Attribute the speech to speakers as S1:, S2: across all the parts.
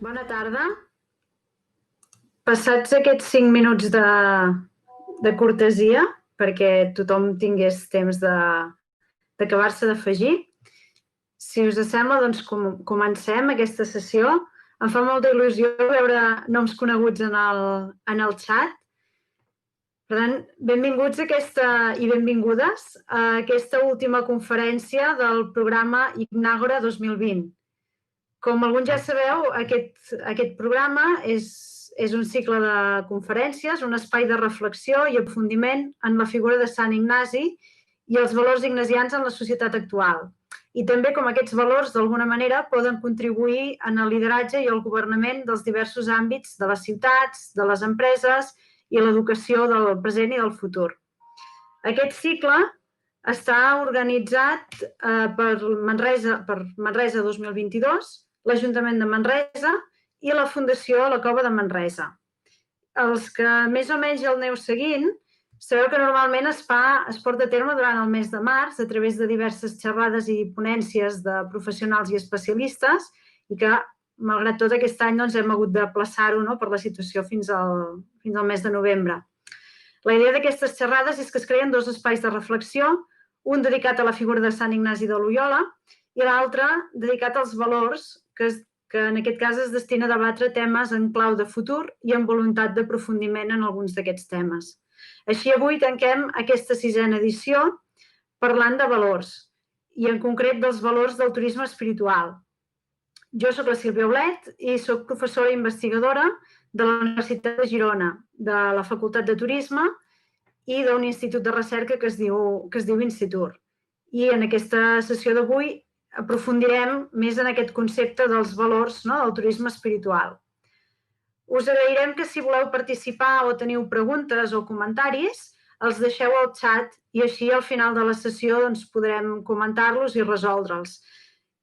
S1: Bona tarda. Passats aquests 5 minuts de cortesia, perquè tothom tingués temps d'acabar-se d'afegir, si us sembla, doncs comencem aquesta sessió. Em fa molta il·lusió veure noms coneguts en el xat. Per tant, benvinguts i benvingudes a aquesta última conferència del programa Ignàgora 2020. Com alguns ja sabeu, aquest programa és un cicle de conferències, un espai de reflexió i aprofundiment en la figura de Sant Ignasi i els valors ignasians en la societat actual. I també com aquests valors, d'alguna manera, poden contribuir en el lideratge i el governament dels diversos àmbits de les ciutats, de les empreses i l'educació del present i del futur. Aquest cicle està organitzat per Manresa 2022, l'Ajuntament de Manresa i la Fundació La Cova de Manresa. Els que més o menys el aneu seguint, sabeu que normalment es porta a terme durant el mes de març a través de diverses xerrades i ponències de professionals i especialistes i que, malgrat tot, aquest any hem hagut de plaçar-ho per la situació fins al mes de novembre. La idea d'aquestes xerrades és que es creen dos espais de reflexió, un dedicat a la figura de Sant Ignasi de Loiola i l'altre dedicat als valors, que en aquest cas es destina a debatre temes en clau de futur i amb voluntat d'aprofundiment en alguns d'aquests temes. Així, avui tanquem aquesta 6a edició parlant de valors i en concret dels valors del turisme espiritual. Jo soc la Sílvia Aulet i soc professora i investigadora de la Universitat de Girona, de la Facultat de Turisme i d'un institut de recerca que es diu Institut. I en aquesta sessió d'avui aprofundirem més en aquest concepte dels valors del turisme espiritual. Us agrairem que si voleu participar o teniu preguntes o comentaris, els deixeu al xat i així al final de la sessió podrem comentar-los i resoldre'ls.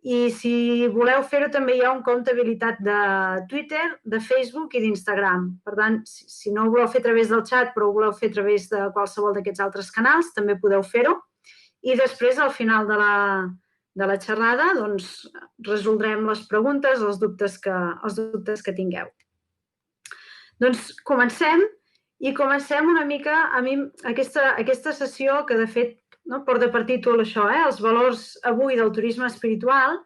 S1: I si voleu fer-ho també hi ha un compte habilitat de Twitter, de Facebook i d'Instagram. Per tant, si no ho voleu fer a través del xat però ho voleu fer a través de qualsevol d'aquests altres canals, també podeu fer-ho. I després, al final de la xerrada, resoldrem les preguntes, els dubtes que tingueu. Doncs comencem una mica, a mi aquesta sessió que de fet porta per títol això, els valors avui del turisme espiritual,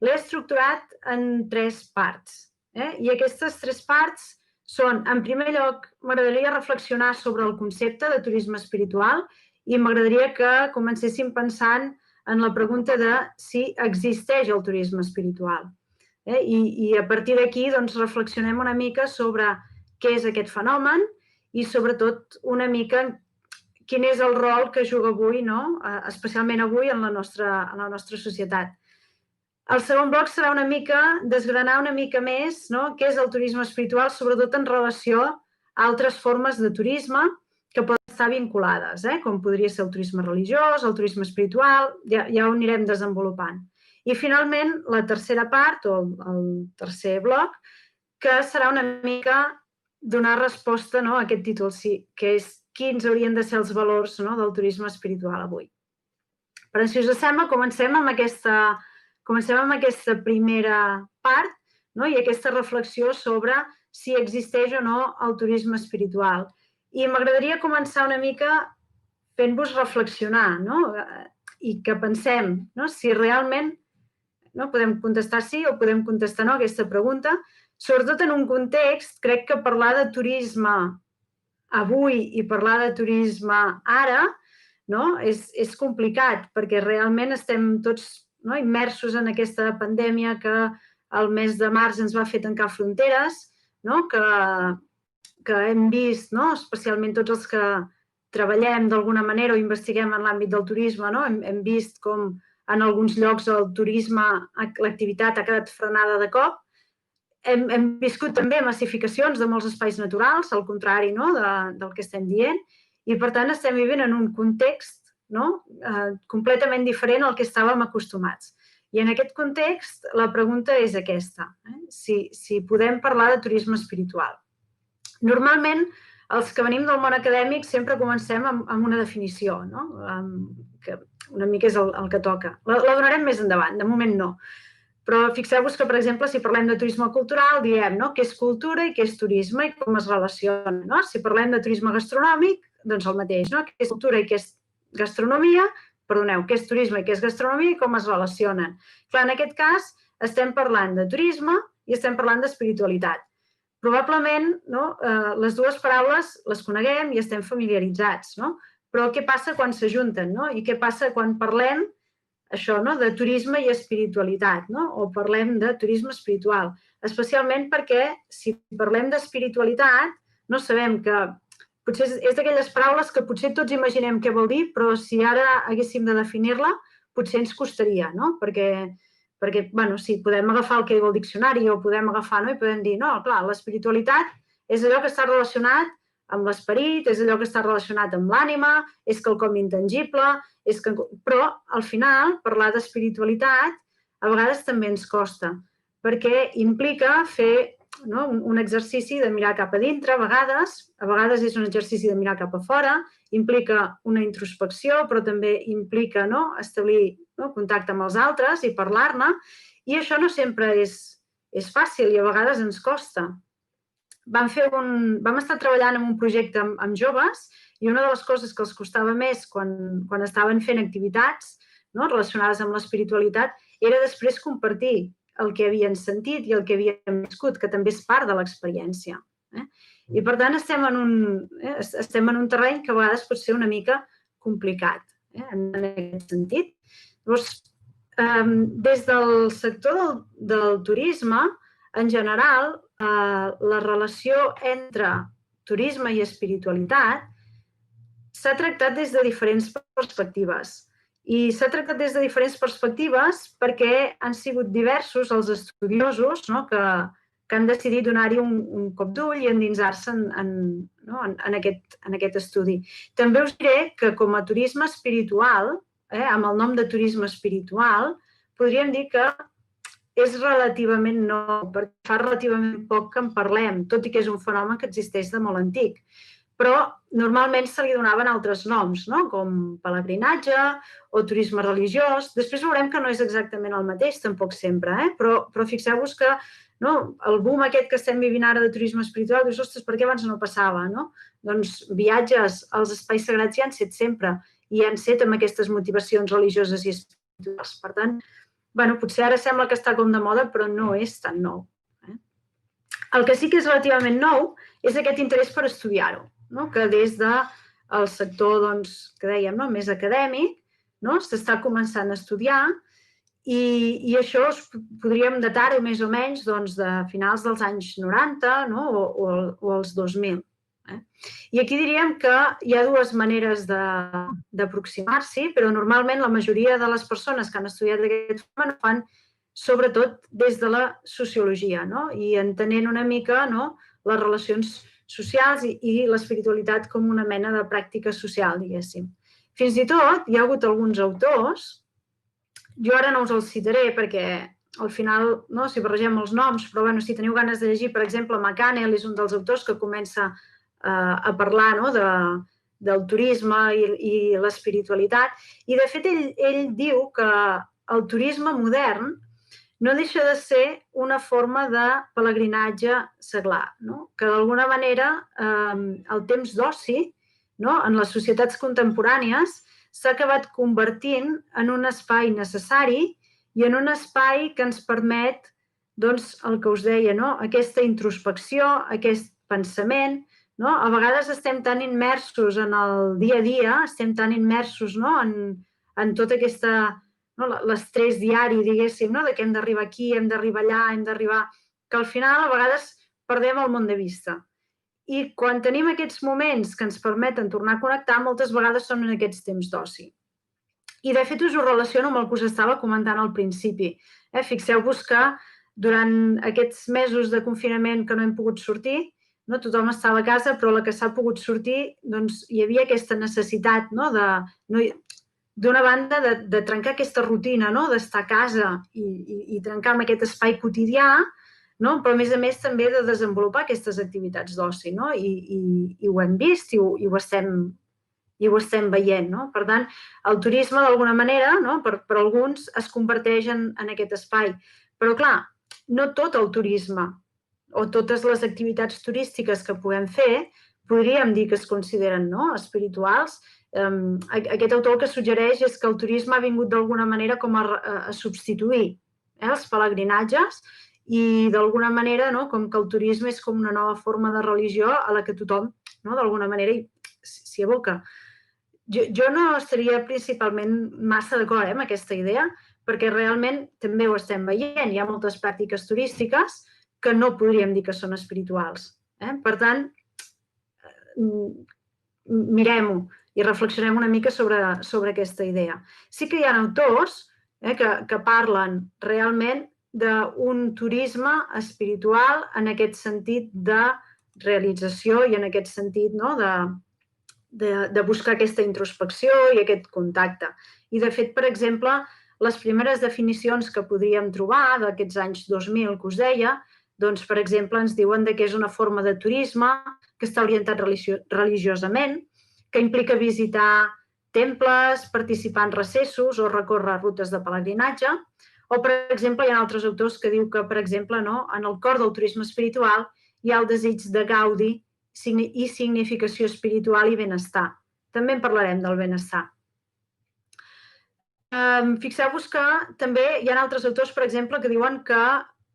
S1: l'he estructurat en 3 parts. I aquestes 3 parts són, en primer lloc, m'agradaria reflexionar sobre el concepte de turisme espiritual i m'agradaria que comencéssim pensant en la pregunta de si existeix el turisme espiritual. I a partir d'aquí reflexionem una mica sobre què és aquest fenomen i sobretot una mica quin és el rol que juga avui, especialment avui en la nostra societat. El segon bloc serà desgranar una mica més què és el turisme espiritual, sobretot en relació a altres formes de turisme que poden estar vinculades, com podria ser el turisme religiós, el turisme espiritual, ja ho anirem desenvolupant. I finalment, la tercera part, o el tercer bloc, que serà una mica donar resposta a aquest títol, que és quins haurien de ser els valors del turisme espiritual avui. Per tant, si us sembla, comencem amb aquesta primera part i aquesta reflexió sobre si existeix o no el turisme espiritual. I m'agradaria començar una mica fent-vos reflexionar i que pensem si realment podem contestar sí o podem contestar no a aquesta pregunta, sobretot en un context, crec que parlar de turisme avui i parlar de turisme ara és complicat perquè realment estem tots immersos en aquesta pandèmia que el mes de març ens va fer tancar fronteres, que hem vist, especialment tots els que treballem d'alguna manera o investiguem en l'àmbit del turisme, hem vist com en alguns llocs el turisme, l'activitat ha quedat frenada de cop. Hem viscut també massificacions de molts espais naturals, al contrari del que estem dient, i per tant estem vivint en un context completament diferent al que estàvem acostumats. I en aquest context la pregunta és aquesta, si podem parlar de turisme espiritual. Normalment, els que venim del món acadèmic sempre comencem amb una definició, que una mica és el que toca. La donarem més endavant, de moment no. Però fixeu-vos que, per exemple, si parlem de turisme cultural, diem què és cultura i què és turisme i com es relaciona. Si parlem de turisme gastronòmic, doncs el mateix. Què és cultura i què és gastronomia, perdoneu, què és turisme i què és gastronomia i com es relacionen. Clar, en aquest cas estem parlant de turisme i estem parlant d'espiritualitat. Probablement les dues paraules les coneguem i estem familiaritzats, però què passa quan s'ajunten? I què passa quan parlem això, de turisme i espiritualitat, o parlem de turisme espiritual, especialment perquè si parlem d'espiritualitat no sabem que potser és d'aquelles paraules que potser tots imaginem què vol dir, però si ara haguéssim de definir-la potser ens costaria, perquè sí, podem agafar el que diu el diccionari o podem agafar i podem dir, clar, l'espiritualitat és allò que està relacionat amb l'esperit, és allò que està relacionat amb l'ànima, és quelcom intangible, però al final parlar d'espiritualitat a vegades també ens costa, perquè implica fer un exercici de mirar cap a dintre, a vegades és un exercici de mirar cap a fora, implica una introspecció, però també implica establir contacte amb els altres i parlar-ne, i això no sempre és fàcil i a vegades ens costa. Vam estar treballant en un projecte amb joves i una de les coses que els costava més quan estaven fent activitats relacionades amb l'espiritualitat era després compartir el que havien sentit i el que havien viscut, que també és part de l'experiència. I per tant estem en un terreny que a vegades pot ser una mica complicat en aquest sentit. Llavors, des del sector del turisme, en general, la relació entre turisme i espiritualitat s'ha tractat des de diferents perspectives. I s'ha tractat des de diferents perspectives perquè han sigut diversos els estudiosos que han decidit donar-hi un cop d'ull i endinsar-se en aquest estudi. També us diré que com a turisme espiritual, amb el nom de turisme espiritual, podríem dir que és relativament nou, perquè fa relativament poc que en parlem, tot i que és un fenomen que existeix de molt antic. Però normalment se li donaven altres noms, com pelegrinatge o turisme religiós. Després veurem que no és exactament el mateix, tampoc sempre, però fixeu-vos que el boom aquest que estem vivint ara de turisme espiritual, dius, ostres, per què abans no passava? Doncs viatges als espais sagrats hi han set sempre i han set amb aquestes motivacions religioses i espirituals. Per tant, potser ara sembla que està com de moda, però no és tan nou. El que sí que és relativament nou és aquest interès per estudiar-ho, que des del sector, que dèiem, més acadèmic, s'està començant a estudiar i això podríem datar-ho més o menys de finals dels anys 90 o els 2000. I aquí diríem que hi ha dues maneres d'aproximar-s'hi, però normalment la majoria de les persones que han estudiat aquest fenomen ho fan sobretot des de la sociologia i entenent una mica les relacions socials i l'espiritualitat com una mena de pràctica social, diguéssim. Fins i tot hi ha hagut alguns autors, jo ara no us els citaré perquè al final, si barregem els noms, però si teniu ganes de llegir, per exemple, McCannell és un dels autors que comença a parlar del turisme i l'espiritualitat. I, de fet, ell diu que el turisme modern no deixa de ser una forma de pelegrinatge seglar, que d'alguna manera el temps d'oci en les societats contemporànies s'ha acabat convertint en un espai necessari i en un espai que ens permet, el que us deia, aquesta introspecció, aquest pensament. A vegades estem tan immersos en el dia a dia, estem tan immersos en tota aquesta l'estrès diari, diguéssim, que hem d'arribar aquí, hem d'arribar allà, hem d'arribar... que al final a vegades perdem el món de vista. I quan tenim aquests moments que ens permeten tornar a connectar, moltes vegades són en aquests temps d'oci. I de fet us ho relaciono amb el que us estava comentant al principi. Fixeu-vos que durant aquests mesos de confinament que no hem pogut sortir, tothom estava a casa, però la que s'ha pogut sortir, hi havia aquesta necessitat d'una banda de trencar aquesta rutina, d'estar a casa i trencar amb aquest espai quotidià, però a més també de desenvolupar aquestes activitats d'oci, i ho hem vist i ho estem veient. Per tant, el turisme, d'alguna manera, per alguns es converteix en aquest espai. Però, clar, no tot el turisme o totes les activitats turístiques que puguem fer podríem dir que es consideren espirituals. Aquest autor el que suggereix és que el turisme ha vingut d'alguna manera com a substituir els pelegrinatges i d'alguna manera com que el turisme és com una nova forma de religió a la que tothom d'alguna manera s'hi aboca. Jo no estaria principalment massa d'acord amb aquesta idea, perquè realment també ho estem veient. Hi ha moltes pràctiques turístiques que no podríem dir que són espirituals. Per tant, mirem-ho i reflexionem una mica sobre aquesta idea. Sí que hi ha autors que parlen realment d'un turisme espiritual en aquest sentit de realització i en aquest sentit de buscar aquesta introspecció i aquest contacte. I, de fet, per exemple, les primeres definicions que podríem trobar d'aquests anys 2000 que us deia, doncs, per exemple, ens diuen que és una forma de turisme que està orientat religiosament, que implica visitar temples, participar en recessos o recórrer rutes de pelegrinatge. O, per exemple, hi ha altres autors que diu que, per exemple, en el cor del turisme espiritual hi ha el desig de gaudi i significació espiritual i benestar. També en parlarem del benestar. Fixeu-vos que també hi ha altres autors, per exemple, que diuen que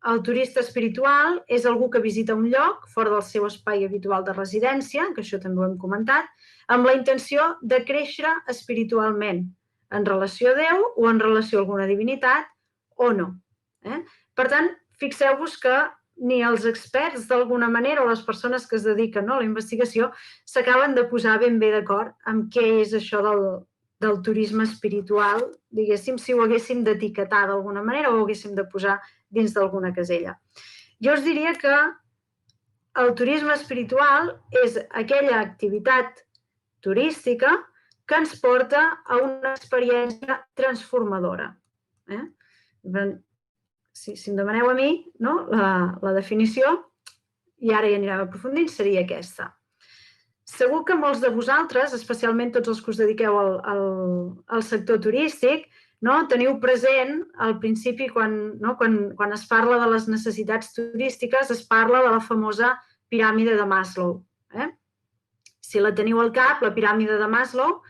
S1: el turista espiritual és algú que visita un lloc fora del seu espai habitual de residència, que això també ho hem comentat, amb la intenció de créixer espiritualment en relació a Déu o en relació a alguna divinitat o no. Per tant, fixeu-vos que ni els experts, d'alguna manera, o les persones que es dediquen a la investigació, s'acaben de posar ben bé d'acord amb què és això del turisme espiritual, diguéssim, si ho haguéssim d'etiquetar d'alguna manera o ho haguéssim de posar dins d'alguna casella. Jo us diria que el turisme espiritual és aquella activitat turística que ens porta a una experiència transformadora. Si em demaneu a mi la definició, i ara hi anirem aprofundint, seria aquesta. Segur que molts de vosaltres, especialment tots els que us dediqueu al sector turístic, teniu present al principi quan es parla de les necessitats turístiques, es parla de la famosa piràmide de Maslow. Si la teniu al cap, la piràmide de Maslow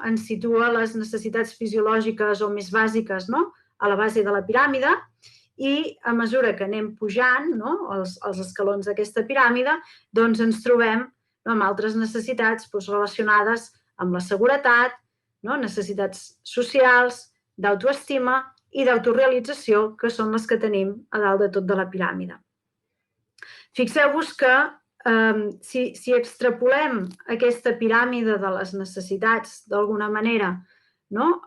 S1: ens situa les necessitats fisiològiques o més bàsiques a la base de la piràmide i a mesura que anem pujant els escalons d'aquesta piràmide, doncs ens trobem amb altres necessitats relacionades amb la seguretat, necessitats socials, d'autoestima i d'autorealització, que són les que tenim a dalt de tot de la piràmide. Fixeu-vos que si extrapolem aquesta piràmide de les necessitats d'alguna manera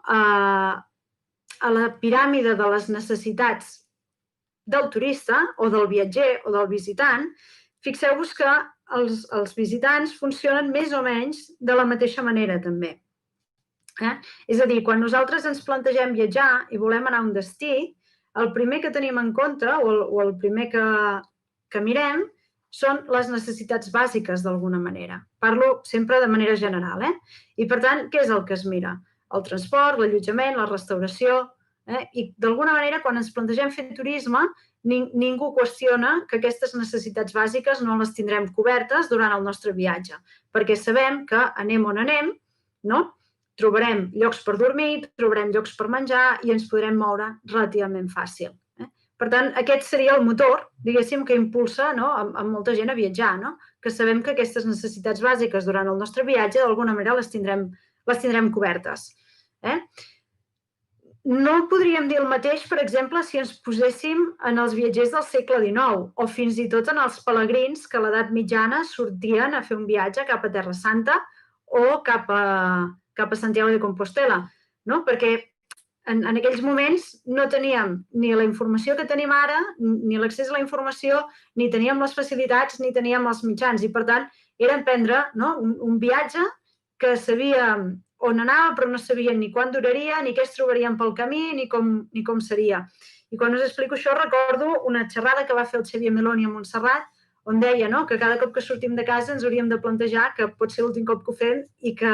S1: a la piràmide de les necessitats del turista o del viatger o del visitant, fixeu-vos que els visitants funcionen més o menys de la mateixa manera també. És a dir, quan nosaltres ens plantegem viatjar i volem anar a un destí, el primer que tenim en compte o el primer que mirem són les necessitats bàsiques d'alguna manera. Parlo sempre de manera general. I, per tant, què és el que es mira? El transport, l'allotjament, la restauració. I, d'alguna manera, quan ens plantegem fer turisme, ningú qüestiona que aquestes necessitats bàsiques no les tindrem cobertes durant el nostre viatge, perquè sabem que anem on anem, trobarem llocs per dormir, trobarem llocs per menjar i ens podrem moure relativament fàcil. Per tant, aquest seria el motor, diguéssim, que impulsa a molta gent a viatjar, que sabem que aquestes necessitats bàsiques durant el nostre viatge d'alguna manera les tindrem cobertes. No podríem dir el mateix, per exemple, si ens poséssim en els viatgers del segle XIX o fins i tot en els pelegrins que a l'edat mitjana sortien a fer un viatge cap a Terra Santa o cap a Santiago de Compostela, perquè en aquells moments no teníem ni la informació que tenim ara, ni l'accés a la informació, ni teníem les facilitats, ni teníem els mitjans. I, per tant, era emprendre un viatge que sabíem on anava, però no sabien ni quan duraria, ni què es trobarien pel camí, ni com seria. I quan us explico això, recordo una xerrada que va fer el Xavier Meloni a Montserrat, on deia que cada cop que sortim de casa ens hauríem de plantejar que pot ser l'últim cop que ho fem i que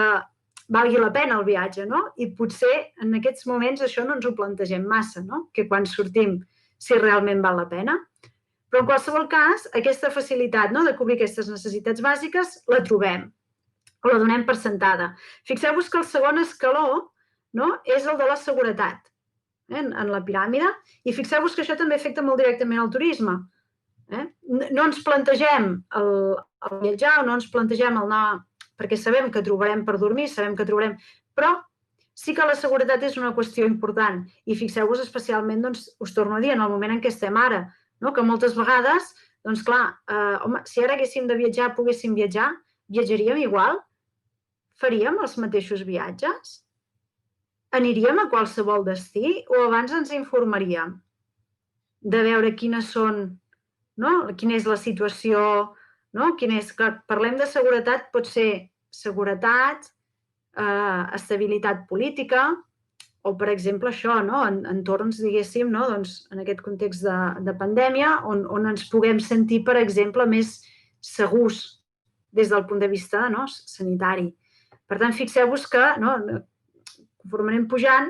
S1: valgui la pena el viatge, I potser en aquests moments això no ens ho plantegem massa, que quan sortim si realment val la pena. Però en qualsevol cas, aquesta facilitat de cobrir aquestes necessitats bàsiques la trobem o la donem per sentada. Fixeu-vos que el segon escaló és el de la seguretat en la piràmide i fixeu-vos que això també afecta molt directament al turisme. No ens plantegem el viatjar o no ens plantegem el anar, perquè sabem que trobarem per dormir, sabem que trobarem, però sí que la seguretat és una qüestió important i fixeu-vos especialment, us torno a dir, en el moment en què estem ara, que moltes vegades, doncs clar, home, si ara haguéssim de viatjar, poguéssim viatjar, viatjaríem igual? Faríem els mateixos viatges? Aniríem a qualsevol destí o abans ens informaríem de veure quines són, quina és la situació, parlem de seguretat, pot ser seguretat, estabilitat política o, per exemple, això, en entorns, diguéssim, en aquest context de pandèmia, on ens puguem sentir, per exemple, més segurs des del punt de vista sanitari. Per tant, fixeu-vos que conforme anem pujant,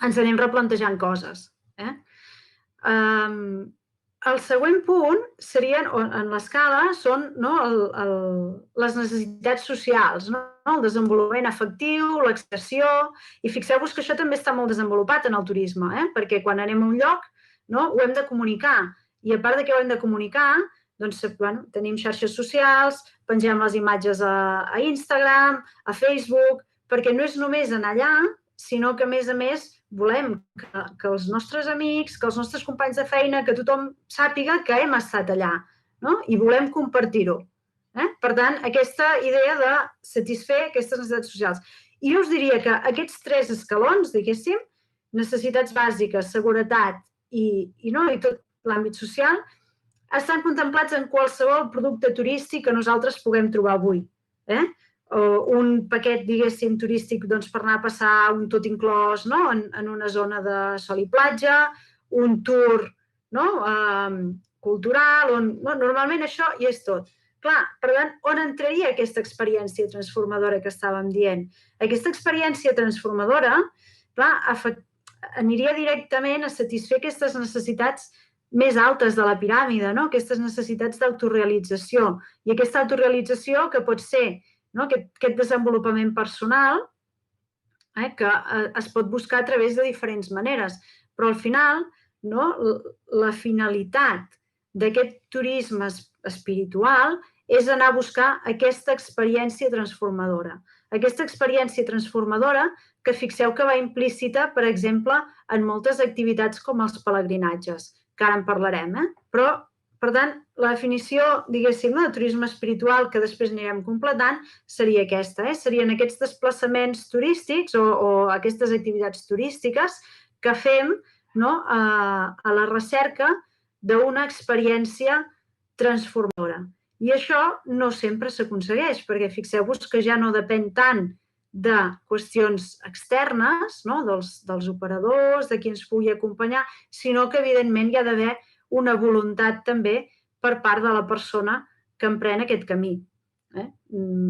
S1: ens anem replantejant coses. El següent punt serien, en l'escala, són les necessitats socials, el desenvolupament afectiu, l'expressió, i fixeu-vos que això també està molt desenvolupat en el turisme, perquè quan anem a un lloc ho hem de comunicar, i a part de que ho hem de comunicar, doncs tenim xarxes socials, pengem les imatges a Instagram, a Facebook, perquè no és només anar allà, sinó que, a més, volem que els nostres amics, que els nostres companys de feina, que tothom sàpiga que hem estat allà, i volem compartir-ho. Per tant, aquesta idea de satisfer aquestes necessitats socials. I jo us diria que aquests 3 escalons, diguéssim, necessitats bàsiques, seguretat i tot l'àmbit social, estan contemplats en qualsevol producte turístic que nosaltres puguem trobar avui. Un paquet, diguéssim, turístic per anar a passar un tot inclòs en una zona de sol i platja, un tour cultural, on normalment això hi és tot. Clar, per tant, on entraria aquesta experiència transformadora que estàvem dient? Aquesta experiència transformadora, clar, aniria directament a satisfer aquestes necessitats més altes de la piràmide, aquestes necessitats d'autorealització. I aquesta autorealització que pot ser aquest desenvolupament personal que es pot buscar a través de diferents maneres. Però al final, la finalitat d'aquest turisme espiritual és anar a buscar aquesta experiència transformadora. Aquesta experiència transformadora que fixeu que va implícita, per exemple, en moltes activitats com els pelegrinatges, que ara en parlarem, però, per tant, la definició, diguéssim, de turisme espiritual que després anirem completant seria aquesta, serien aquests desplaçaments turístics o aquestes activitats turístiques que fem a la recerca d'una experiència transformadora. I això no sempre s'aconsegueix, perquè fixeu-vos que ja no depèn tant de qüestions externes, dels operadors, de qui ens pugui acompanyar, sinó que, evidentment, hi ha d'haver una voluntat també per part de la persona que emprèn aquest camí.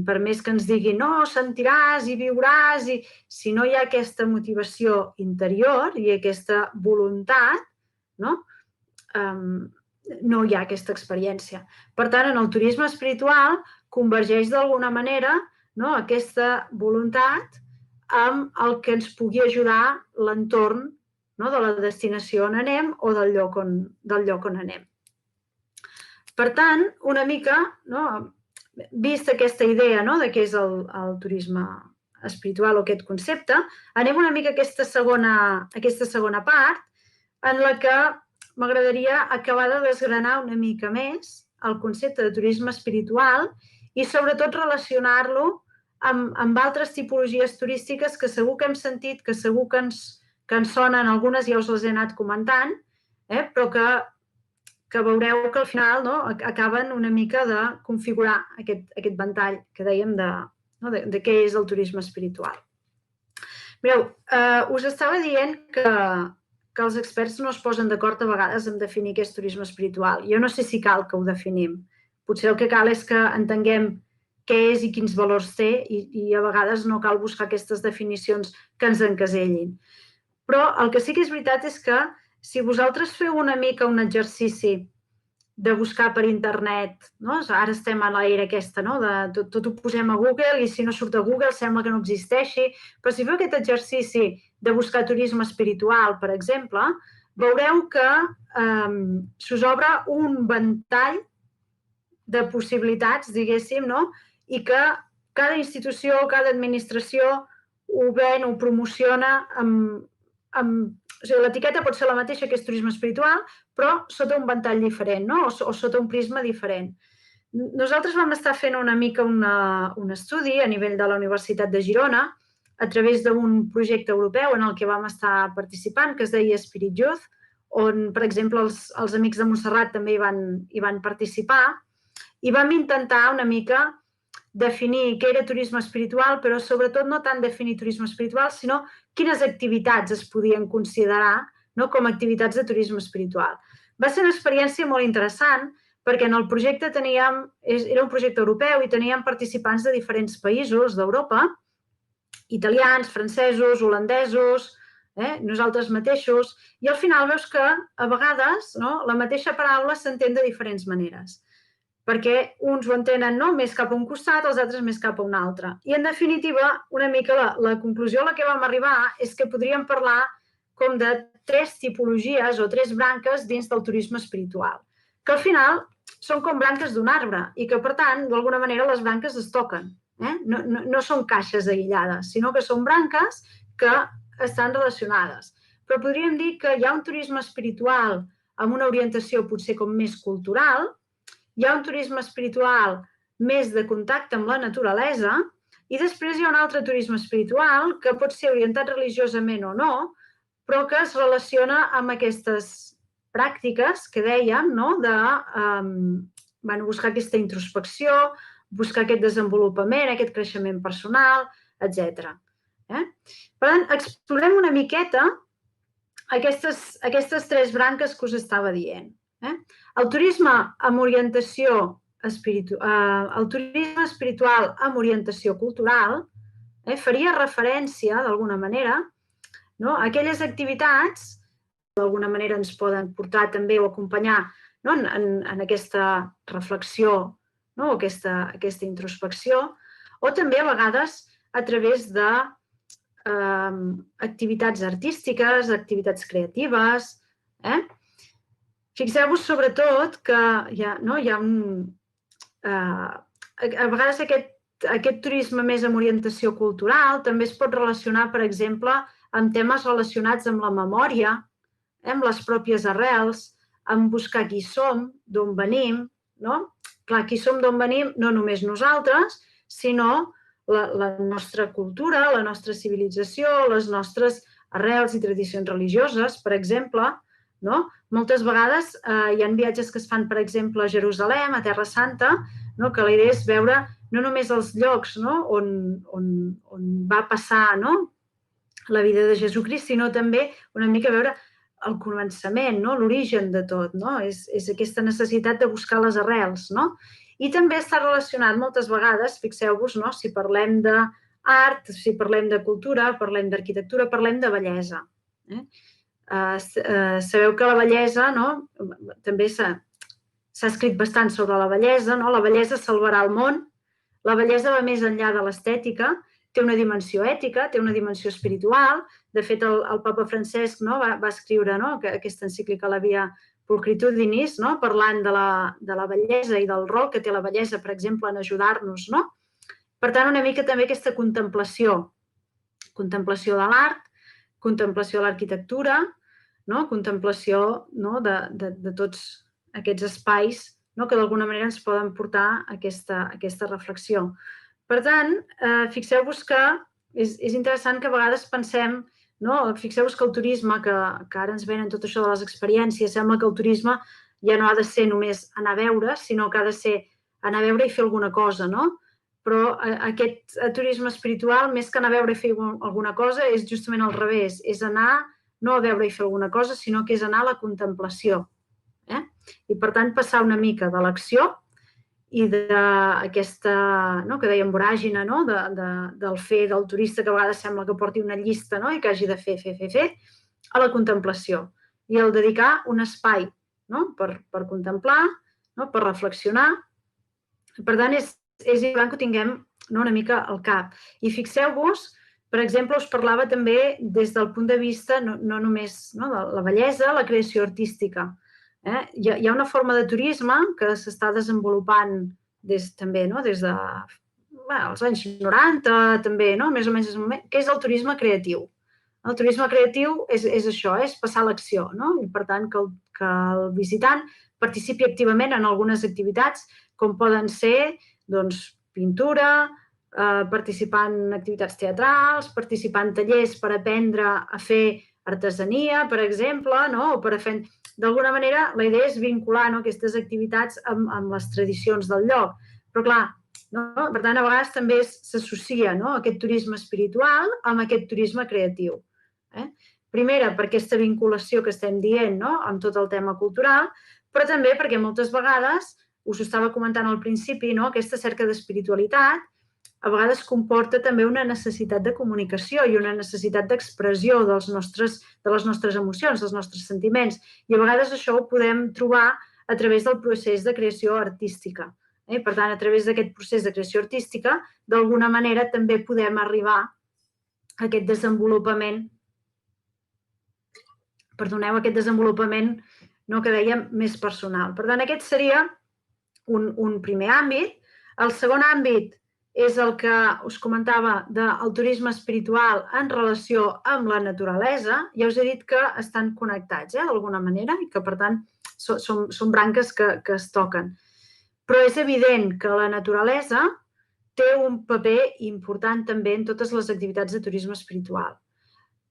S1: Per més que ens digui no, sentiràs i viuràs, si no hi ha aquesta motivació interior i aquesta voluntat, no hi ha aquesta experiència. Per tant, en el turisme espiritual convergeix d'alguna manera aquesta voluntat amb el que ens pugui ajudar l'entorn de la destinació on anem o del lloc on anem. Per tant, una mica, vist aquesta idea de què és el turisme espiritual o aquest concepte, anem una mica a aquesta segona part en la que m'agradaria acabar de desgranar una mica més el concepte de turisme espiritual i sobretot relacionar-lo amb altres tipologies turístiques que segur que hem sentit, que segur que ens sonen, algunes ja us les he anat comentant, però que veureu que al final acaben una mica de configurar aquest ventall que dèiem de què és el turisme espiritual. Mireu, us estava dient que els experts no es posen d'acord a vegades en definir què és turisme espiritual. Jo no sé si cal que ho definim. Potser el que cal és que entenguem què és i quins valors té i a vegades no cal buscar aquestes definicions que ens encasellin. Però el que sí que és veritat és que si vosaltres feu una mica un exercici de buscar per internet, no? Ara estem a l'era aquesta, no? Tot ho posem a Google i si no surt a Google sembla que no existeixi, però si feu aquest exercici de buscar turisme espiritual, per exemple, veureu que s'us obre un ventall de possibilitats, diguéssim, no? I que cada institució, cada administració ho ven, ho promociona o sigui, l'etiqueta pot ser la mateixa que és turisme espiritual, però sota un ventall diferent, no? O sota un prisma diferent. Nosaltres vam estar fent una mica un estudi a nivell de la Universitat de Girona a través d'un projecte europeu en el que vam estar participant, que es deia Spirit Youth, on, per exemple, els Amics de Montserrat també hi van participar, i vam intentar una mica definir què era turisme espiritual, però sobretot no tant definir turisme espiritual, sinó quines activitats es podien considerar, no, com a activitats de turisme espiritual. Va ser una experiència molt interessant perquè en el projecte era un projecte europeu i teníem participants de diferents països d'Europa, italians, francesos, holandesos, nosaltres mateixos, i al final veus que a vegades la mateixa paraula s'entén de diferents maneres, perquè uns ho entenen més cap a un costat, els altres més cap a un altre. I, en definitiva, una mica la conclusió a la que vam arribar és que podríem parlar com de 3 tipologies o 3 branques dins del turisme espiritual, que al final són com branques d'un arbre i que, per tant, d'alguna manera les branques es toquen. No són caixes aïllades, sinó que són branques que estan relacionades. Però podríem dir que hi ha un turisme espiritual amb una orientació potser com més cultural, hi ha un turisme espiritual més de contacte amb la naturalesa i després hi ha un altre turisme espiritual que pot ser orientat religiosament o no, però que es relaciona amb aquestes pràctiques que dèiem, de buscar aquesta introspecció, buscar aquest desenvolupament, aquest creixement personal, etc. Per tant, explorem una miqueta aquestes 3 branques que us estava dient. El turisme amb orientació el turisme espiritual amb orientació cultural faria referència, d'alguna manera, a aquelles activitats que d'alguna manera ens poden portar també o acompanyar en aquesta reflexió, aquesta introspecció, o també a vegades a través de activitats artístiques, activitats creatives. Fixeu-vos sobretot que hi ha a vegades aquest turisme més amb orientació cultural també es pot relacionar, per exemple, amb temes relacionats amb la memòria, amb les pròpies arrels, amb buscar qui som, d'on venim. Clar, qui som, d'on venim, no només nosaltres, sinó la nostra cultura, la nostra civilització, les nostres arrels i tradicions religioses, per exemple. Moltes vegades hi ha viatges que es fan, per exemple, a Jerusalem, a Terra Santa, que la idea és veure no només els llocs on va passar la vida de Jesucrist, sinó també una mica veure el començament, l'origen de tot. És aquesta necessitat de buscar les arrels. I també està relacionat moltes vegades, fixeu-vos, si parlem d'art, si parlem de cultura, parlem d'arquitectura, parlem de bellesa. Sabeu que la bellesa, també s'ha escrit bastant sobre la bellesa, la bellesa salvarà el món, la bellesa va més enllà de l'estètica, té una dimensió ètica, té una dimensió espiritual. De fet, el papa Francesc va escriure aquesta encíclica, la Via Pulcritudinis, parlant de la bellesa i del rol que té la bellesa, per exemple, en ajudar-nos. Per tant, una mica també aquesta contemplació de l'art, contemplació de l'arquitectura, contemplació de tots aquests espais que d'alguna manera ens poden portar a aquesta reflexió. Per tant, fixeu-vos que és interessant que a vegades pensem, fixeu-vos que el turisme, que ara ens venen tot això de les experiències, sembla que el turisme ja no ha de ser només anar a veure, sinó que ha de ser anar a veure i fer alguna cosa, Però aquest turisme espiritual, més que anar a veure i fer alguna cosa, és justament al revés, és anar no a veure i fer alguna cosa, sinó que és anar a la contemplació. I, per tant, passar una mica de l'acció i d'aquesta, que dèiem, voràgina, del fer del turista que a vegades sembla que porti una llista i que hagi de fer, a la contemplació. i el dedicar un espai per contemplar, per reflexionar. Per tant, és important que ho tinguem una mica al cap. I fixeu-vos, per exemple, us parlava també des del punt de vista no només de la bellesa, la creació artística. Hi ha una forma de turisme que s'està desenvolupant també des de els anys 90, també, més o menys, que és el turisme creatiu. El turisme creatiu és això, és passar a l'acció, i per tant que el visitant participi activament en algunes activitats com poden ser pintura, participar en activitats teatrals, participar en tallers per aprendre a fer artesania, per exemple, o per fer... D'alguna manera, la idea és vincular aquestes activitats amb les tradicions del lloc. Però, clar, per tant, a vegades també s'associa aquest turisme espiritual amb aquest turisme creatiu. Primera, per aquesta vinculació que estem dient amb tot el tema cultural, però també perquè moltes vegades, us ho estava comentant al principi, aquesta cerca d'espiritualitat a vegades comporta també una necessitat de comunicació i una necessitat d'expressió de les nostres emocions, dels nostres sentiments. I a vegades això ho podem trobar a través del procés de creació artística. Per tant, a través d'aquest procés de creació artística, d'alguna manera també podem arribar a aquest desenvolupament que dèiem més personal. Per tant, aquest seria un primer àmbit. El segon àmbit és el que us comentava del turisme espiritual en relació amb la naturalesa. Ja us he dit que estan connectats d'alguna manera i que, per tant, són branques que es toquen. Però és evident que la naturalesa té un paper important també en totes les activitats de turisme espiritual.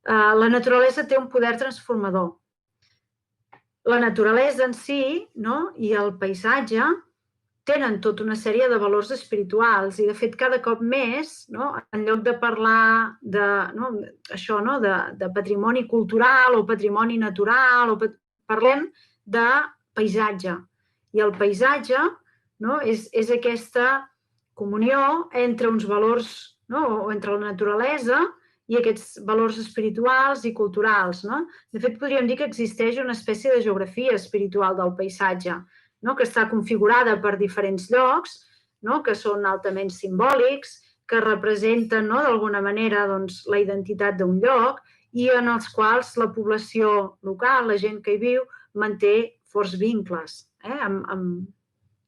S1: La naturalesa té un poder transformador. La naturalesa en si i el paisatge tenen tota una sèrie de valors espirituals i, de fet, cada cop més, en lloc de parlar de patrimoni cultural o patrimoni natural, parlem de paisatge. I el paisatge és aquesta comunió entre uns valors o entre la naturalesa i aquests valors espirituals i culturals. De fet, podríem dir que existeix una espècie de geografia espiritual del paisatge, que està configurada per diferents llocs, que són altament simbòlics, que representen d'alguna manera la identitat d'un lloc i en els quals la població local, la gent que hi viu, manté forts vincles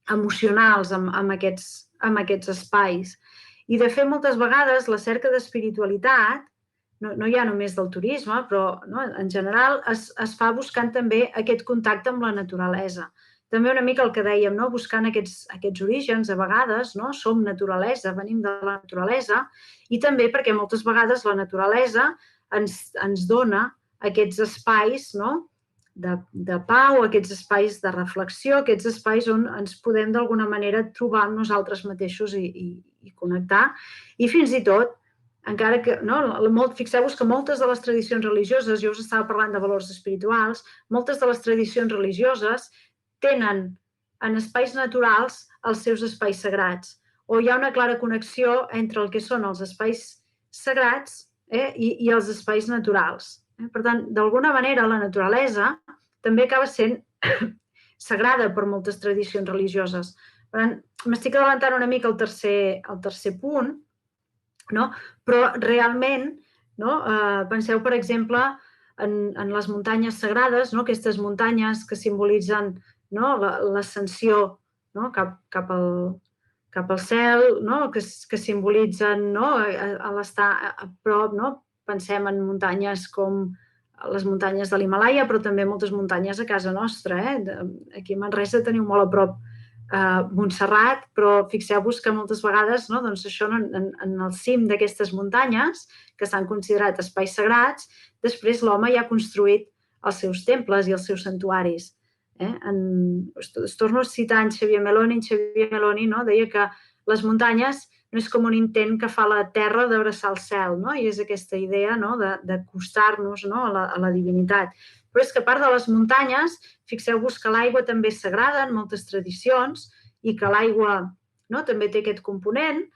S1: emocionals amb aquests espais. I, de fet, moltes vegades la cerca d'espiritualitat, no hi ha només del turisme, però en general es fa buscant també aquest contacte amb la naturalesa. També una mica el que dèiem, buscant aquests orígens, a vegades som naturalesa, venim de la naturalesa, i també perquè moltes vegades la naturalesa ens dona aquests espais de pau, aquests espais de reflexió, aquests espais on ens podem d'alguna manera trobar amb nosaltres mateixos i connectar. I fins i tot, encara que, fixeu-vos que moltes de les tradicions religioses, jo us estava parlant de valors espirituals, moltes de les tradicions religioses tenen en espais naturals els seus espais sagrats, o hi ha una clara connexió entre el que són els espais sagrats i els espais naturals. Per tant, d'alguna manera, la naturalesa també acaba sent sagrada per moltes tradicions religioses. Per tant, m'estic adelantant una mica al tercer punt, però realment, penseu, per exemple, en les muntanyes sagrades, aquestes muntanyes que simbolitzen l'ascensió cap al cel, que simbolitzen l'estar a prop. Pensem en muntanyes com les muntanyes de l'Himàlaia, però també moltes muntanyes a casa nostra. Aquí a Manresa teniu molt a prop Montserrat, però fixeu-vos que moltes vegades això en el cim d'aquestes muntanyes, que s'han considerat espais sagrats, després l'home ja ha construït els seus temples i els seus santuaris. Es torno a citar en Xavier Meloni. En Xavier Meloni deia que les muntanyes no és com un intent que fa la terra d'abraçar el cel, i és aquesta idea d'acostar-nos a la divinitat. Però és que a part de les muntanyes, fixeu-vos que l'aigua també és sagrada en moltes tradicions i que l'aigua també té aquest component.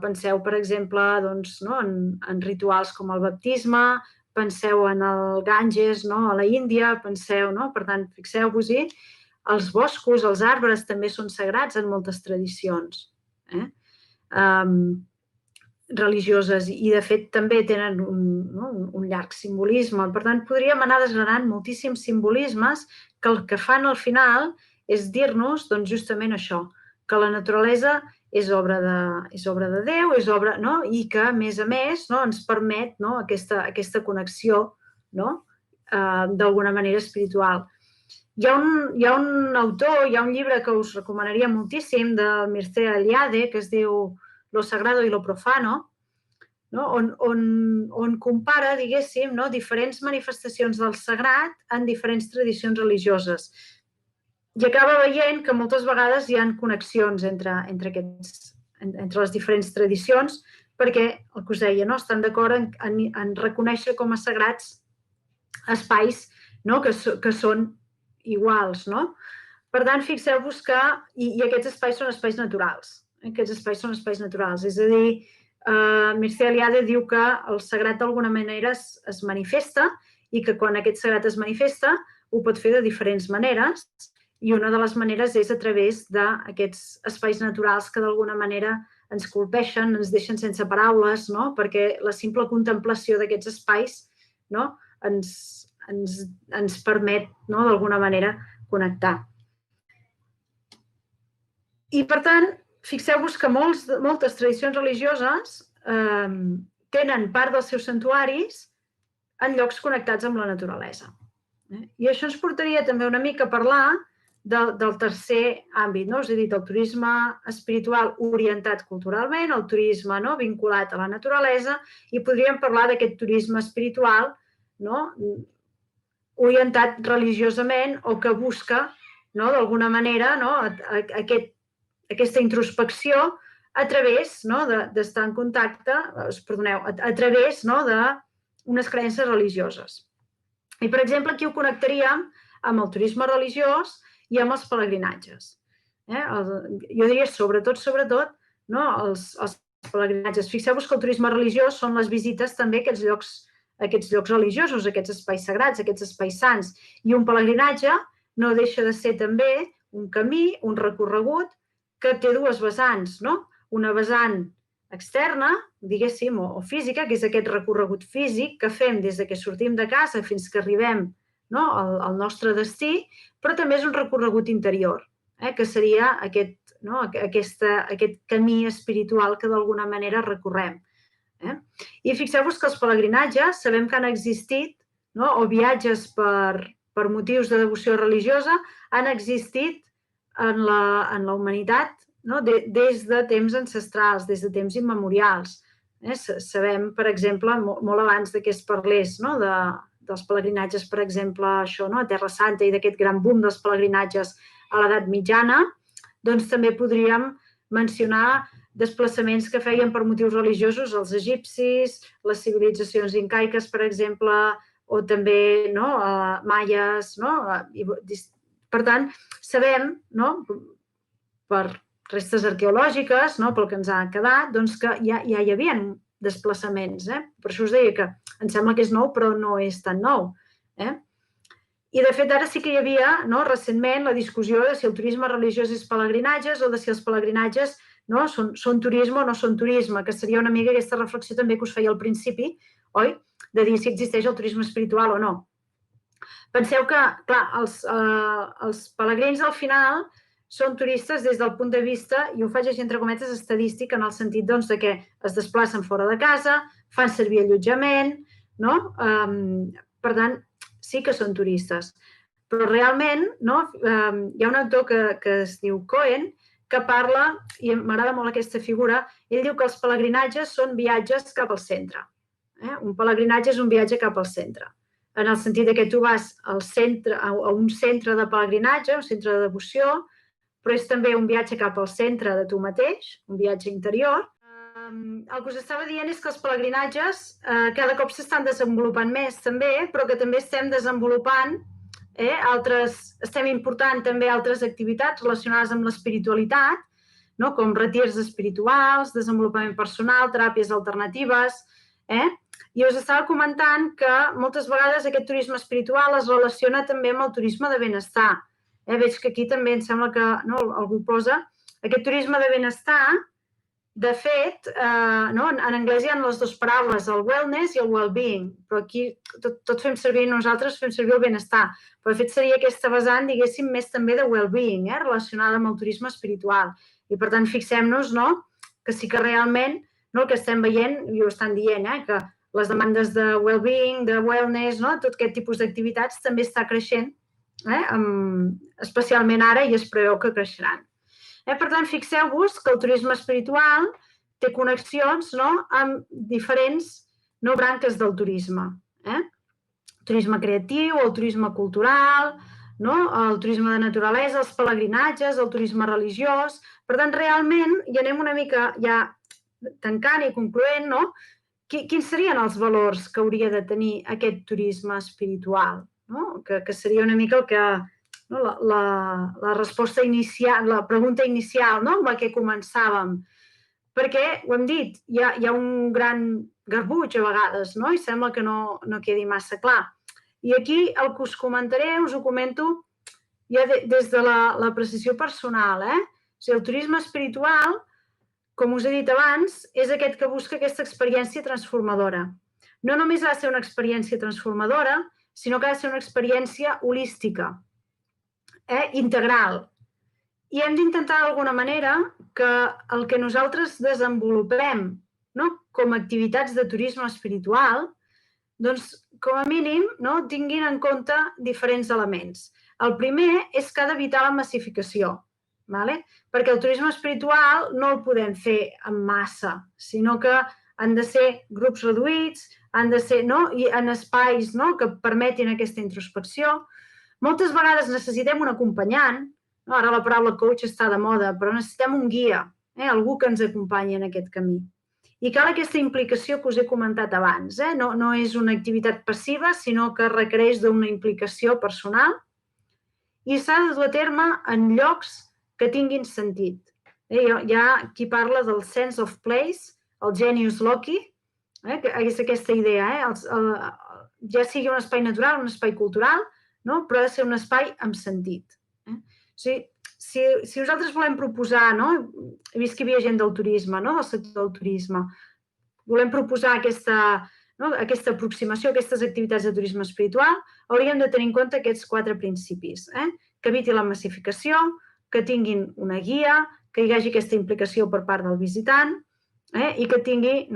S1: Penseu, per exemple, en rituals com el baptisme, penseu en el Ganges, no? A la Índia, penseu, no? Per tant, fixeu-vos-hi, els boscos, els arbres també són sagrats en moltes tradicions religioses i, de fet, també tenen un llarg simbolisme. Per tant, podríem anar desgranant moltíssims simbolismes que el que fan al final és dir-nos, doncs, justament això, que la naturalesa és obra de Déu, és obra, no? I que, a més, no, ens permet, no, aquesta connexió, no? D'alguna manera espiritual. Hi ha un autor, hi ha un llibre que us recomanaria moltíssim del Mircea Eliade, que es diu Lo sagrado y lo profano, no? on compara, diguéssim, no, diferents manifestacions del sagrat en diferents tradicions religioses. I acaba veient que moltes vegades hi ha connexions entre les diferents tradicions, perquè, el que us deia, no, estan d'acord en reconèixer com a sagrats espais, no, que són iguals, no? Per tant, fixeu-vos que i aquests espais són espais naturals. Aquests espais són espais naturals. És a dir, Mircea Eliade diu que el sagrat d'alguna manera es manifesta i que quan aquest sagrat es manifesta ho pot fer de diferents maneres i una de les maneres és a través d'aquests espais naturals que d'alguna manera ens colpeixen, ens deixen sense paraules, no? Perquè la simple contemplació d'aquests espais, no, ens permet, no, d'alguna manera connectar. I, per tant, fixeu-vos que moltes tradicions religioses tenen part dels seus santuaris en llocs connectats amb la naturalesa. I això ens portaria també una mica a parlar del tercer àmbit, no? Us he dit el turisme espiritual orientat culturalment, el turisme, no, vinculat a la naturalesa, i podríem parlar d'aquest turisme espiritual, no, orientat religiosament o que busca, no, d'alguna manera, no, aquesta introspecció a través, no, d'estar en contacte, perdoneu, a través, no, d'unes creences religioses. I, per exemple, aquí ho connectaríem amb el turisme religiós i amb els pelegrinatges. Jo diria sobretot, no, els pelegrinatges. Fixeu-vos que el turisme religiós són les visites també a aquests llocs religiosos, aquests espais sagrats, aquests espais sants. I un pelegrinatge no deixa de ser també un camí, un recorregut que té dues vessants, no? Una vessant externa, diguéssim, o física, que és aquest recorregut físic que fem des que sortim de casa fins que arribem, no, al nostre destí, però també és un recorregut interior, que seria aquest camí espiritual que d'alguna manera recorrem. I fixeu-vos que els pelegrinatges sabem que han existit, no, o viatges per motius de devoció religiosa han existit en la humanitat, no, des de temps ancestrals, des de temps immemorials. Sabem, per exemple, molt abans que es parlés, no, dels pelegrinatges, per exemple, això, no, a Terra Santa i d'aquest gran boom dels pelegrinatges a l'edat mitjana, doncs també podríem mencionar desplaçaments que feien per motius religiosos els egipcis, les civilitzacions incaiques, per exemple, o també, no, maies, no? Per tant, sabem, no, per restes arqueològiques, no, pel que ens ha quedat, doncs que ja hi havia desplaçaments. Per això us deia que em sembla que és nou, però no és tan nou. I, de fet, ara sí que hi havia, no, recentment, la discussió de si el turisme religiós és pelegrinatges o de si els pelegrinatges, no, són turisme o no són turisme, que seria una mica aquesta reflexió també que us feia al principi, oi? De dir si existeix el turisme espiritual o no. Penseu que, clar, els pelegrins al final són turistes des del punt de vista, i ho faig així entre cometes, estadístic, en el sentit doncs, de que es desplacen fora de casa, fan servir allotjament, no? Per tant, sí que són turistes. Però realment, no, hi ha un autor que es diu Cohen, que parla, i m'agrada molt aquesta figura, ell diu que els pelegrinatges són viatges cap al centre. Un pelegrinatge és un viatge cap al centre, en el sentit que tu vas a un centre de pelegrinatge, un centre de devoció, però és també un viatge cap al centre de tu mateix, un viatge interior. El que us estava dient és que els pelegrinatges cada cop s'estan desenvolupant més també, però que també estem desenvolupant estem important també altres activitats relacionades amb l'espiritualitat, no? Com retirs espirituals, desenvolupament personal, teràpies alternatives, I us estava comentant que moltes vegades aquest turisme espiritual es relaciona també amb el turisme de benestar. Veig que aquí també em sembla que algú posa aquest turisme de benestar. De fet, en anglès hi ha les dues paraules, el wellness i el well-being, però aquí tots nosaltres fem servir el benestar, però de fet seria aquesta vessant, diguéssim, més també de well-being, relacionada amb el turisme espiritual. I per tant, fixem-nos que sí que realment el que estem veient, i ho estan dient, que les demandes de well-being, de wellness, tot aquest tipus d'activitats també està creixent, especialment ara, i es preveu que creixeran. Per tant, fixeu-vos que el turisme espiritual té connexions amb diferents branques del turisme. El turisme creatiu, el turisme cultural, el turisme de naturalesa, els pelegrinatges, el turisme religiós. Per tant, realment, ja anem una mica ja tancant i concloent, quins serien els valors que hauria de tenir aquest turisme espiritual? Que seria una mica el que... la resposta inicial, la pregunta inicial amb la que començàvem. Perquè, ho hem dit, hi ha un gran garbuix a vegades, i sembla que no quedi massa clar. I aquí el que us comentaré, us ho comento ja des de la precisió personal. O sigui, el turisme espiritual, com us he dit abans, és aquest que busca aquesta experiència transformadora. No només ha de ser una experiència transformadora, sinó que ha de ser una experiència holística, integral. I hem d'intentar d'alguna manera que el que nosaltres desenvolupem com a activitats de turisme espiritual, doncs, com a mínim, tinguin en compte diferents elements. El primer és que ha d'evitar la massificació, perquè el turisme espiritual no el podem fer en massa, sinó que han de ser grups reduïts, han de ser en espais que permetin aquesta introspecció. Moltes vegades necessitem un acompanyant, ara la paraula coach està de moda, però necessitem un guia, algú que ens acompanyi en aquest camí. I cal aquesta implicació que us he comentat abans. No és una activitat passiva, sinó que requereix d'una implicació personal i s'ha de dur a terme en llocs que tinguin sentit. Hi ha qui parla del sense of place, el genius loci, que és aquesta idea, ja sigui un espai natural, un espai cultural, però ha de ser un espai amb sentit. O sigui, si nosaltres volem proposar, he vist que hi havia gent del turisme, del sector del turisme, volem proposar aquesta aproximació, aquestes activitats de turisme espiritual, hauríem de tenir en compte aquests 4 principis. Que eviti la massificació, que tinguin una guia, que hi hagi aquesta implicació per part del visitant i que tingui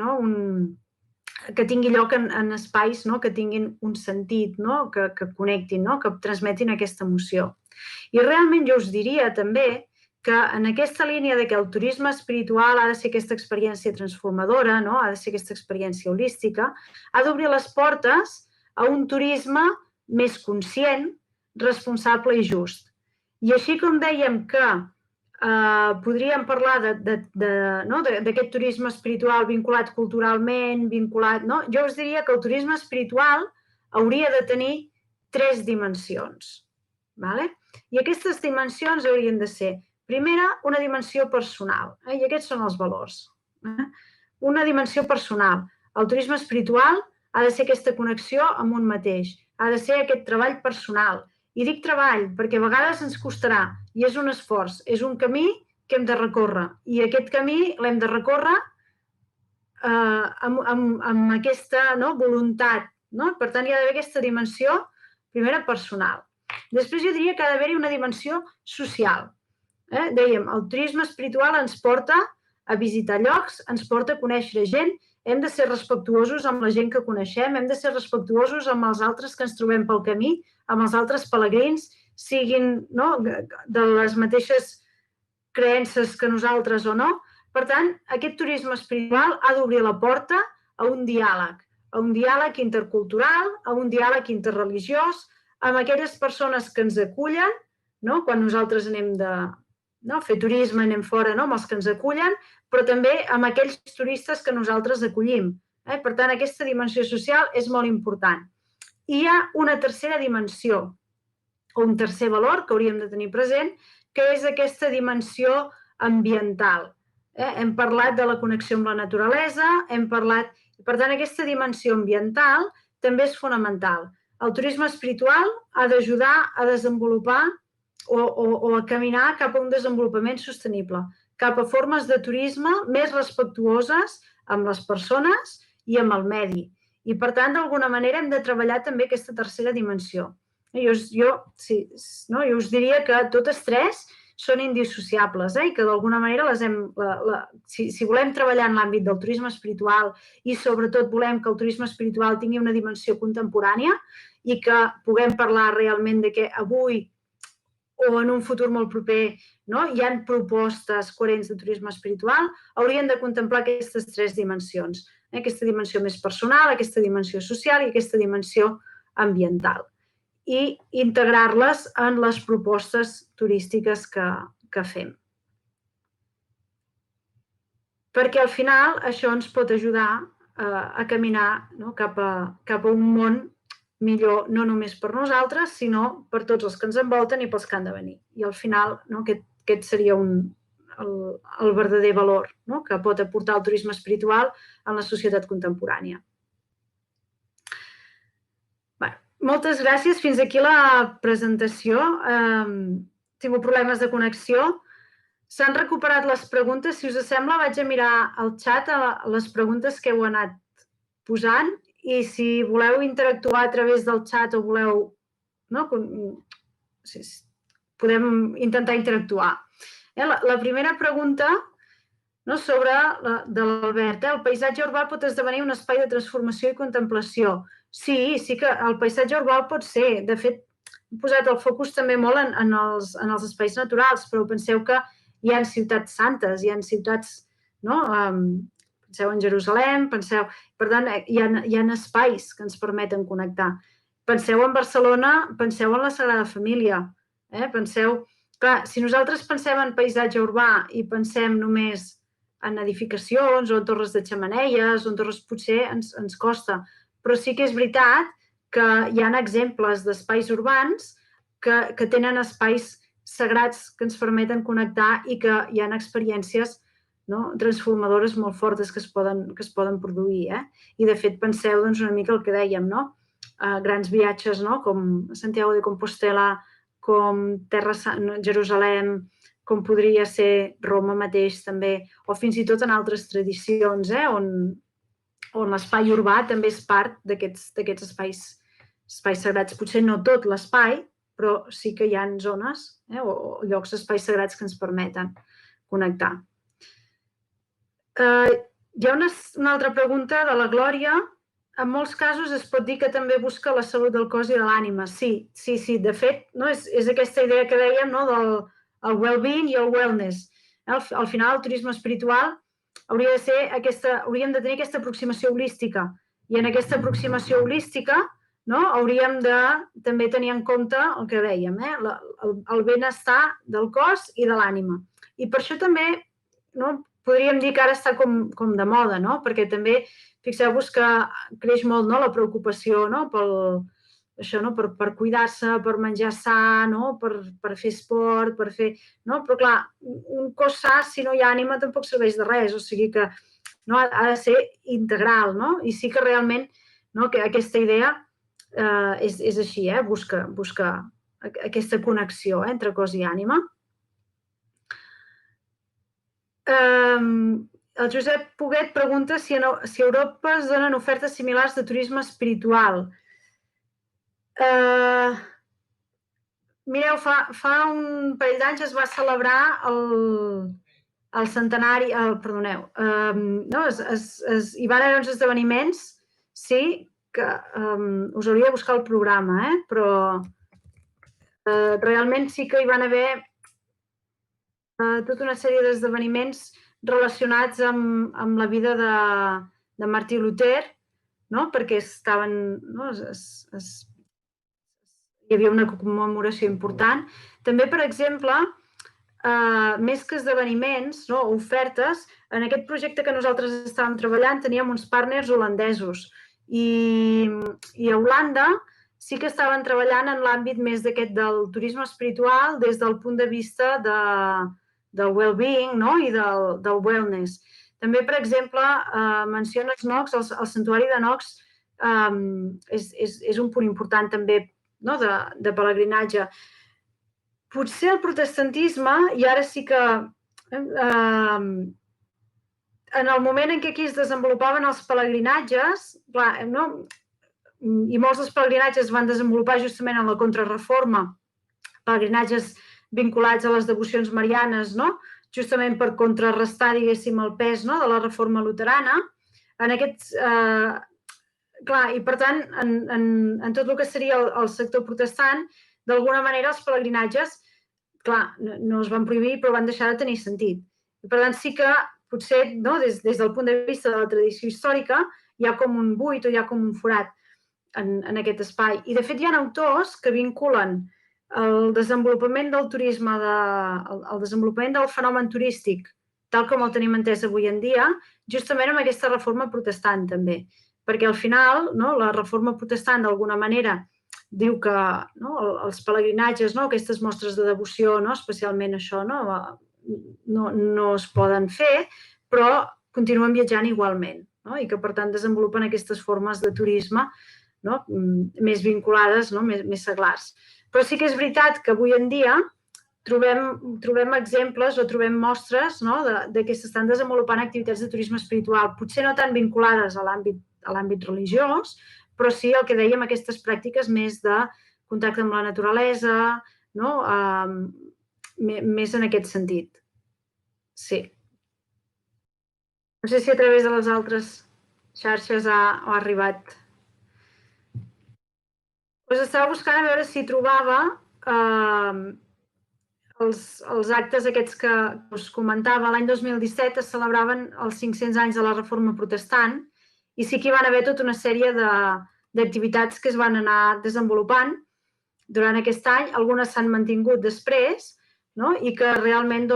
S1: lloc en espais que tinguin un sentit, que connectin, que transmetin aquesta emoció. I realment jo us diria també que en aquesta línia de que el turisme espiritual ha de ser aquesta experiència transformadora, ha de ser aquesta experiència holística, ha d'obrir les portes a un turisme més conscient, responsable i just. I així com dèiem que podríem parlar d'aquest turisme espiritual vinculat culturalment, jo us diria que el turisme espiritual hauria de tenir 3 dimensions. I aquestes dimensions haurien de ser, primera, una dimensió personal, i aquests són els valors. Una dimensió personal. El turisme espiritual ha de ser aquesta connexió amb un mateix, ha de ser aquest treball personal. I dic treball perquè a vegades ens costarà, i és un esforç, és un camí que hem de recórrer. I aquest camí l'hem de recórrer amb aquesta voluntat. Per tant, hi ha d'haver aquesta dimensió, primera, personal. Després jo diria que ha d'haver-hi una dimensió social. Dèiem, el turisme espiritual ens porta a visitar llocs, ens porta a conèixer gent, hem de ser respectuosos amb la gent que coneixem, hem de ser respectuosos amb els altres que ens trobem pel camí, amb els altres pelegrins, siguin de les mateixes creences que nosaltres o no. Per tant, aquest turisme espiritual ha d'obrir la porta a un diàleg intercultural, a un diàleg interreligiós, amb aquelles persones que ens acullen, quan nosaltres anem de fer turisme, anem fora amb els que ens acullen, però també amb aquells turistes que nosaltres acollim. Per tant, aquesta dimensió social és molt important. I hi ha una tercera dimensió, o un tercer valor que hauríem de tenir present, que és aquesta dimensió ambiental. Hem parlat de la connexió amb la naturalesa, hem parlat Per tant, aquesta dimensió ambiental també és fonamental. El turisme espiritual ha d'ajudar a desenvolupar o a caminar cap a un desenvolupament sostenible, cap a formes de turisme més respectuoses amb les persones i amb el medi. I, per tant, d'alguna manera hem de treballar també aquesta tercera dimensió. Jo us diria que totes tres són indissociables i que d'alguna manera si volem treballar en l'àmbit del turisme espiritual i sobretot volem que el turisme espiritual tingui una dimensió contemporània i que puguem parlar realment de que avui o en un futur molt proper hi ha propostes coherents de turisme espiritual, haurien de contemplar aquestes tres dimensions. Aquesta dimensió més personal, aquesta dimensió social i aquesta dimensió ambiental. I integrar-les en les propostes turístiques que fem. Perquè al final això ens pot ajudar a caminar cap a un món millor, no només per nosaltres, sinó per tots els que ens envolten i pels que han de venir. I al final aquest seria el verdader valor que pot aportar el turisme espiritual en la societat contemporània. Moltes gràcies. Fins aquí la presentació. Tinc problemes de connexió. S'han recuperat les preguntes. Si us sembla, vaig a mirar al xat les preguntes que heu anat posant i si voleu interactuar a través del xat o voleu... podem intentar interactuar. La primera pregunta sobre de l'Albert. El paisatge urbà pot esdevenir un espai de transformació i contemplació. Sí que el paisatge urbà pot ser. De fet, he posat el focus també molt en els espais naturals, però penseu que hi ha ciutats santes, hi ha ciutats... Penseu en Jerusalem, per tant, hi ha espais que ens permeten connectar. Penseu en Barcelona, penseu en la Sagrada Família. Penseu... Clar, si nosaltres pensem en paisatge urbà i pensem només en edificacions o en torres de xemeneies o en torres, potser ens costa. Però sí que és veritat que hi ha exemples d'espais urbans que tenen espais sagrats que ens permeten connectar i que hi ha experiències transformadores molt fortes que es poden produir. I, de fet, penseu una mica el que dèiem, grans viatges com Santiago de Compostela, com Jerusalem, com podria ser Roma mateix també, o fins i tot en altres tradicions, on l'espai urbà també és part d'aquests espais sagrats. Potser no tot l'espai, però sí que hi ha zones o llocs d'espais sagrats que ens permeten connectar. Hi ha una altra pregunta de la Glòria. En molts casos es pot dir que també busca la salut del cos i de l'ànima. Sí. De fet, és aquesta idea que dèiem del well-being i el wellness. Al final, el turisme espiritual hauríem de tenir aquesta aproximació holística. I en aquesta aproximació holística hauríem de també tenir en compte el que dèiem, el benestar del cos i de l'ànima. I per això també podríem dir que ara està com de moda, perquè també fixeu-vos que creix molt la preocupació per cuidar-se, per menjar sa, per fer esport, per fer... Però clar, un cos sa, si no hi ha ànima, tampoc serveix de res. O sigui que ha de ser integral. I sí que realment aquesta idea és així, busca aquesta connexió entre cos i ànima. El Josep Poguet pregunta si a Europa es donen ofertes similars de turisme espiritual. Mireu, fa un parell d'anys es va celebrar el centenari, perdoneu, hi van haver uns esdeveniments, sí, que us hauria de buscar el programa, però realment sí que hi van haver tota una sèrie d'esdeveniments relacionats amb la vida de Martí Luter, perquè hi havia una commemoració important. També, per exemple, més que esdeveniments, ofertes, en aquest projecte que nosaltres estàvem treballant teníem uns partners holandesos i a Holanda sí que estaven treballant en l'àmbit més d'aquest del turisme espiritual des del punt de vista del well-being i del wellness. També, per exemple, menciones Knox, el santuari de Knox és un punt important també de pelegrinatge. Potser el protestantisme, i ara sí que en el moment en què aquí es desenvolupaven els pelegrinatges, clar, i molts dels pelegrinatges es van desenvolupar justament en la Contrarreforma, pelegrinatges vinculats a les devocions marianes, justament per contrarrestar, diguéssim, el pes de la reforma luterana. Clar, i per tant, en tot el que seria el sector protestant, d'alguna manera els pelegrinatges, clar, no es van prohibir, però van deixar de tenir sentit. I per tant, sí que potser, des del punt de vista de la tradició històrica, hi ha com un buit o hi ha com un forat en aquest espai. I, de fet, hi ha autors que vinculen el desenvolupament del turisme, el desenvolupament del fenomen turístic, tal com el tenim entès avui en dia, justament amb aquesta reforma protestant, també. Perquè, al final, la reforma protestant, d'alguna manera, diu que els pelegrinatges, aquestes mostres de devoció, especialment això, no es poden fer, però continuen viatjant igualment, i que, per tant, desenvolupen aquestes formes de turisme més vinculades, més seglars. Però sí que és veritat que avui en dia trobem exemples o trobem mostres que s'estan desenvolupant activitats de turisme espiritual, potser no tan vinculades a l'àmbit religiós, però sí el que dèiem, aquestes pràctiques més de contacte amb la naturalesa, més en aquest sentit. Sí. No sé si a través de les altres xarxes ha arribat. Estava buscant a veure si trobava els actes aquests que us comentava. L'any 2017 es celebraven els 500 anys de la Reforma Protestant i sí que hi van haver tota una sèrie d'activitats que es van anar desenvolupant durant aquest any. Algunes s'han mantingut després i que realment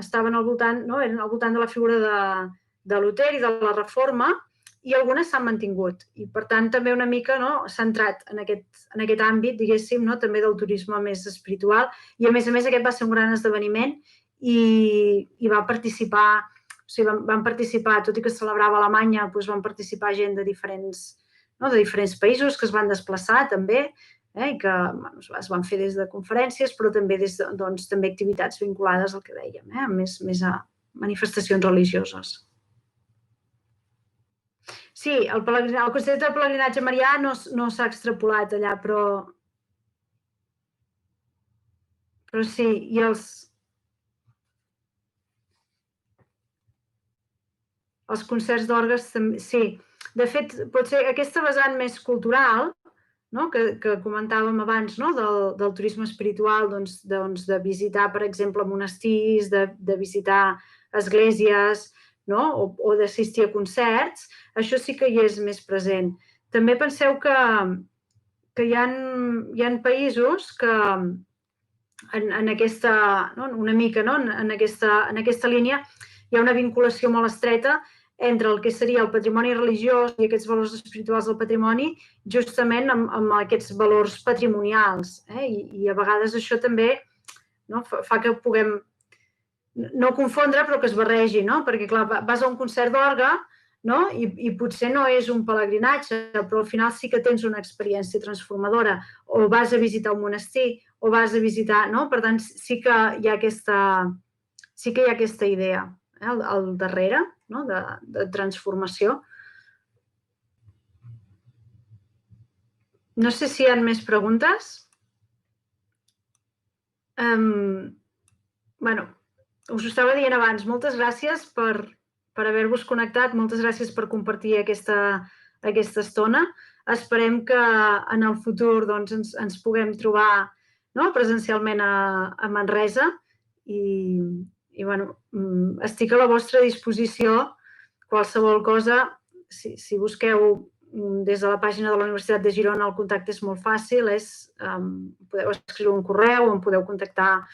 S1: estaven al voltant de la figura de Luter i de la Reforma, i algunes s'han mantingut. I, per tant, també una mica centrat en aquest àmbit, diguéssim, també del turisme més espiritual. I, a més, aquest va ser un gran esdeveniment i va participar, van participar, tot i que es celebrava a Alemanya, van participar gent de diferents països que es van desplaçar, també, i que es van fer des de conferències, però també també activitats vinculades al que dèiem, més a manifestacions religioses. Sí, el concepte de pelegrinatge marià no s'ha extrapolat allà, però sí, i els concerts d'orgues també, sí. De fet, potser aquesta vessant més cultural, que comentàvem abans, del turisme espiritual, de visitar, per exemple, monestirs, de visitar esglésies, o d'assistir a concerts, això sí que hi és més present. També penseu que hi ha països que en aquesta, una mica, en aquesta línia hi ha una vinculació molt estreta entre el que seria el patrimoni religiós i aquests valors espirituals del patrimoni, justament amb aquests valors patrimonials. I a vegades això també fa que puguem no confondre, però que es barregi, perquè, clar, vas a un concert d'orgue i potser no és un pelegrinatge, però al final sí que tens una experiència transformadora, o vas a visitar un monestir, o vas a visitar... Per tant, sí que hi ha aquesta idea al darrere, de transformació. No sé si hi ha més preguntes. Bé, us ho estava dient abans, moltes gràcies per haver-vos connectat, moltes gràcies per compartir aquesta estona. Esperem que en el futur ens puguem trobar presencialment a Manresa i estic a la vostra disposició. Qualsevol cosa, si busqueu des de la pàgina de la Universitat de Girona, el contacte és molt fàcil, podeu escriure un correu o em podeu contactar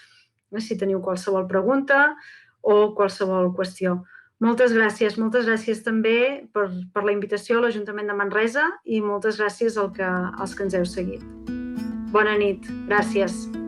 S1: si teniu qualsevol pregunta o qualsevol qüestió. Moltes gràcies també per la invitació a l'Ajuntament de Manresa i moltes gràcies als que ens heu seguit. Bona nit, gràcies.